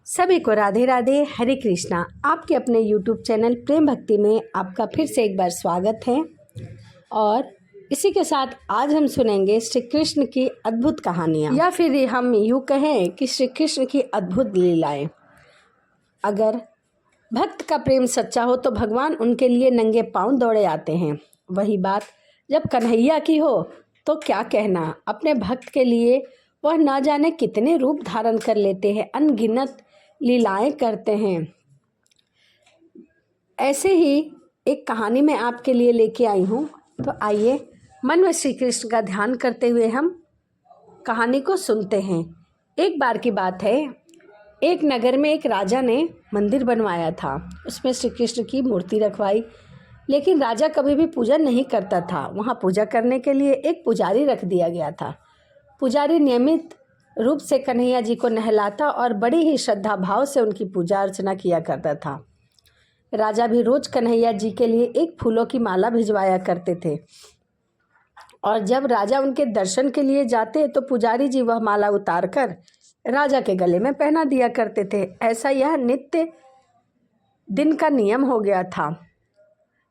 सभी को राधे राधे, हरे कृष्णा। आपके अपने YouTube चैनल प्रेम भक्ति में आपका फिर से एक बार स्वागत है। और इसी के साथ आज हम सुनेंगे श्री कृष्ण की अद्भुत कहानियाँ, या फिर हम यूँ कहें कि श्री कृष्ण की अद्भुत लीलाएं। अगर भक्त का प्रेम सच्चा हो तो भगवान उनके लिए नंगे पांव दौड़े आते हैं। वही बात जब कन्हैया की हो तो क्या कहना। अपने भक्त के लिए वह ना जाने कितने रूप धारण कर लेते हैं, अनगिनत लीलाएं करते हैं। ऐसे ही एक कहानी मैं आपके लिए लेके आई हूँ। तो आइए मन में श्री कृष्ण का ध्यान करते हुए हम कहानी को सुनते हैं। एक बार की बात है, एक नगर में एक राजा ने मंदिर बनवाया था। उसमें श्री कृष्ण की मूर्ति रखवाई, लेकिन राजा कभी भी पूजा नहीं करता था। वहाँ पूजा करने के लिए एक पुजारी रख दिया गया था। पुजारी नियमित रूप से कन्हैया जी को नहलाता और बड़ी ही श्रद्धा भाव से उनकी पूजा अर्चना किया करता था। राजा भी रोज कन्हैया जी के लिए एक फूलों की माला भिजवाया करते थे, और जब राजा उनके दर्शन के लिए जाते तो पुजारी जी वह माला उतारकर राजा के गले में पहना दिया करते थे। ऐसा यह नित्य दिन का नियम हो गया था।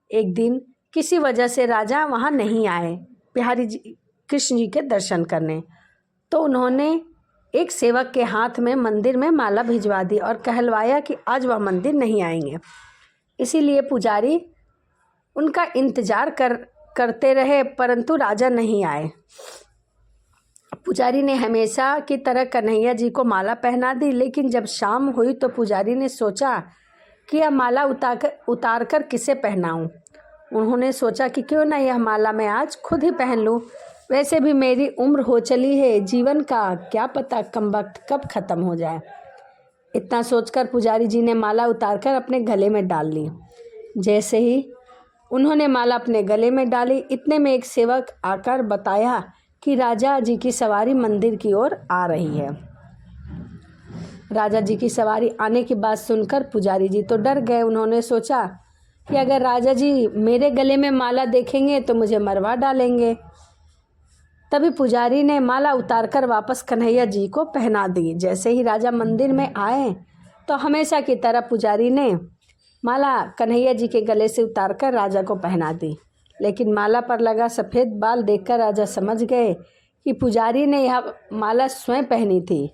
एक दिन किसी वजह से राजा वहाँ नहीं आए बिहारी जी कृष्ण जी के दर्शन करने, तो उन्होंने एक सेवक के हाथ में मंदिर में माला भिजवा दी और कहलवाया कि आज वह मंदिर नहीं आएंगे। इसीलिए पुजारी उनका इंतजार करते रहे, परंतु राजा नहीं आए। पुजारी ने हमेशा की तरह कन्हैया जी को माला पहना दी, लेकिन जब शाम हुई तो पुजारी ने सोचा कि यह माला उतार कर किसे पहनाऊं। उन्होंने सोचा कि क्यों ना यह माला मैं आज खुद ही पहन लूं। वैसे भी मेरी उम्र हो चली है, जीवन का क्या पता कमबख्त कब ख़त्म हो जाए। इतना सोचकर पुजारी जी ने माला उतारकर अपने गले में डाल ली। जैसे ही उन्होंने माला अपने गले में डाली, इतने में एक सेवक आकर बताया कि राजा जी की सवारी मंदिर की ओर आ रही है। राजा जी की सवारी आने की बात सुनकर पुजारी जी तो डर गए। उन्होंने सोचा कि अगर राजा जी मेरे गले में माला देखेंगे तो मुझे मरवा डालेंगे। तभी पुजारी ने माला उतारकर वापस कन्हैया जी को पहना दी। जैसे ही राजा मंदिर में आए तो हमेशा की तरह पुजारी ने माला कन्हैया जी के गले से उतारकर राजा को पहना दी, लेकिन माला पर लगा सफ़ेद बाल देखकर राजा समझ गए कि पुजारी ने यह माला स्वयं पहनी थी।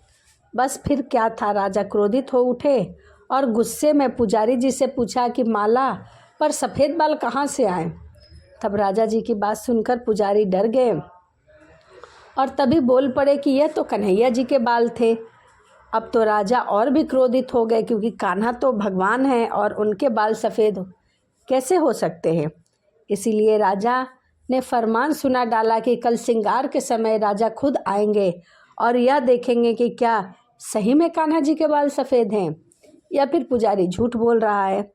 बस फिर क्या था, राजा क्रोधित हो उठे और गुस्से में पुजारी जी से पूछा कि माला पर सफ़ेद बाल कहाँ से आए। तब राजा जी की बात सुनकर पुजारी डर गए और तभी बोल पड़े कि यह तो कन्हैया जी के बाल थे। अब तो राजा और भी क्रोधित हो गए, क्योंकि कान्हा तो भगवान हैं और उनके बाल सफ़ेद कैसे हो सकते हैं। इसीलिए राजा ने फरमान सुना डाला कि कल श्रृंगार के समय राजा खुद आएंगे और यह देखेंगे कि क्या सही में कान्हा जी के बाल सफ़ेद हैं या फिर पुजारी झूठ बोल रहा है।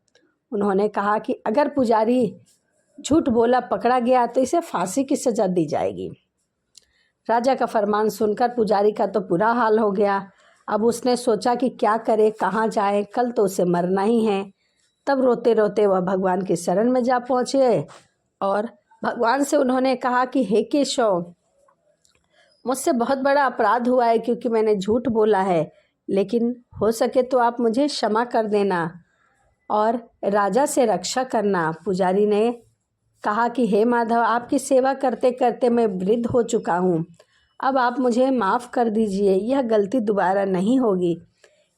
उन्होंने कहा कि अगर पुजारी झूठ बोला पकड़ा गया तो इसे फांसी की सज़ा दी जाएगी। राजा का फरमान सुनकर पुजारी का तो बुरा हाल हो गया। अब उसने सोचा कि क्या करे, कहाँ जाए, कल तो उसे मरना ही है। तब रोते रोते वह भगवान की शरण में जा पहुँचे और भगवान से उन्होंने कहा कि हे केशव, मुझसे बहुत बड़ा अपराध हुआ है क्योंकि मैंने झूठ बोला है, लेकिन हो सके तो आप मुझे क्षमा कर देना और राजा से रक्षा करना। पुजारी ने कहा कि हे माधव, आपकी सेवा करते करते मैं वृद्ध हो चुका हूँ, अब आप मुझे माफ़ कर दीजिए, यह गलती दोबारा नहीं होगी।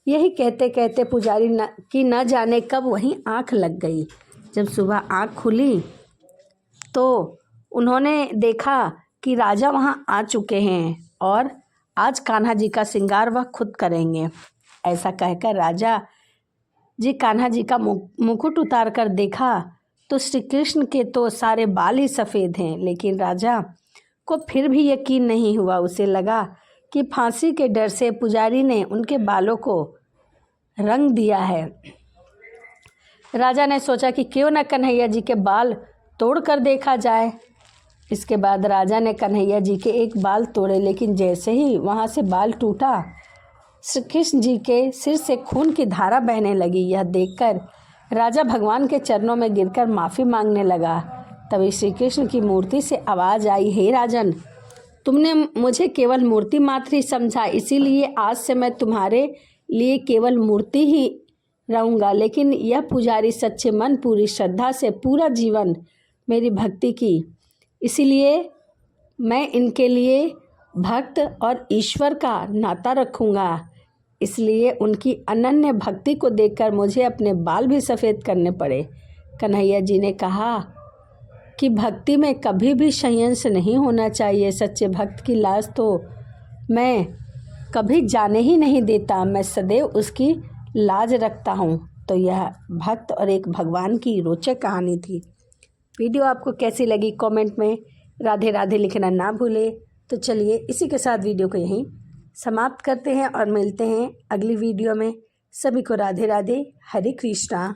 यही कहते कहते पुजारी न जाने कब वहीं आँख लग गई। जब सुबह आँख खुली तो उन्होंने देखा कि राजा वहाँ आ चुके हैं और आज कान्हा जी का श्रृंगार वह खुद करेंगे। ऐसा कहकर राजा जी कान्हा जी का मुकुट उतार कर देखा तो श्री कृष्ण के तो सारे बाल ही सफ़ेद हैं, लेकिन राजा को फिर भी यकीन नहीं हुआ। उसे लगा कि फांसी के डर से पुजारी ने उनके बालों को रंग दिया है। राजा ने सोचा कि क्यों न कन्हैया जी के बाल तोड़ कर देखा जाए। इसके बाद राजा ने कन्हैया जी के एक बाल तोड़े, लेकिन जैसे ही वहाँ से बाल टूटा, श्री कृष्ण जी के सिर से खून की धारा बहने लगी। यह देखकर राजा भगवान के चरणों में गिरकर माफ़ी मांगने लगा। तभी श्री कृष्ण की मूर्ति से आवाज़ आई, हे राजन, तुमने मुझे केवल मूर्ति मात्र ही समझा, इसीलिए आज से मैं तुम्हारे लिए केवल मूर्ति ही रहूँगा, लेकिन यह पुजारी सच्चे मन, पूरी श्रद्धा से पूरा जीवन मेरी भक्ति की, इसीलिए मैं इनके लिए भक्त और ईश्वर का नाता रखूँगा। इसलिए उनकी अनन्य भक्ति को देखकर मुझे अपने बाल भी सफ़ेद करने पड़े। कन्हैया जी ने कहा कि भक्ति में कभी भी संयंत्र नहीं होना चाहिए। सच्चे भक्त की लाज तो मैं कभी जाने ही नहीं देता, मैं सदैव उसकी लाज रखता हूँ। तो यह भक्त और एक भगवान की रोचक कहानी थी। वीडियो आपको कैसी लगी कमेंट में राधे राधे लिखना ना भूले। तो चलिए इसी के साथ वीडियो को यहीं समाप्त करते हैं और मिलते हैं अगली वीडियो में। सभी को राधे राधे, हरे कृष्णा।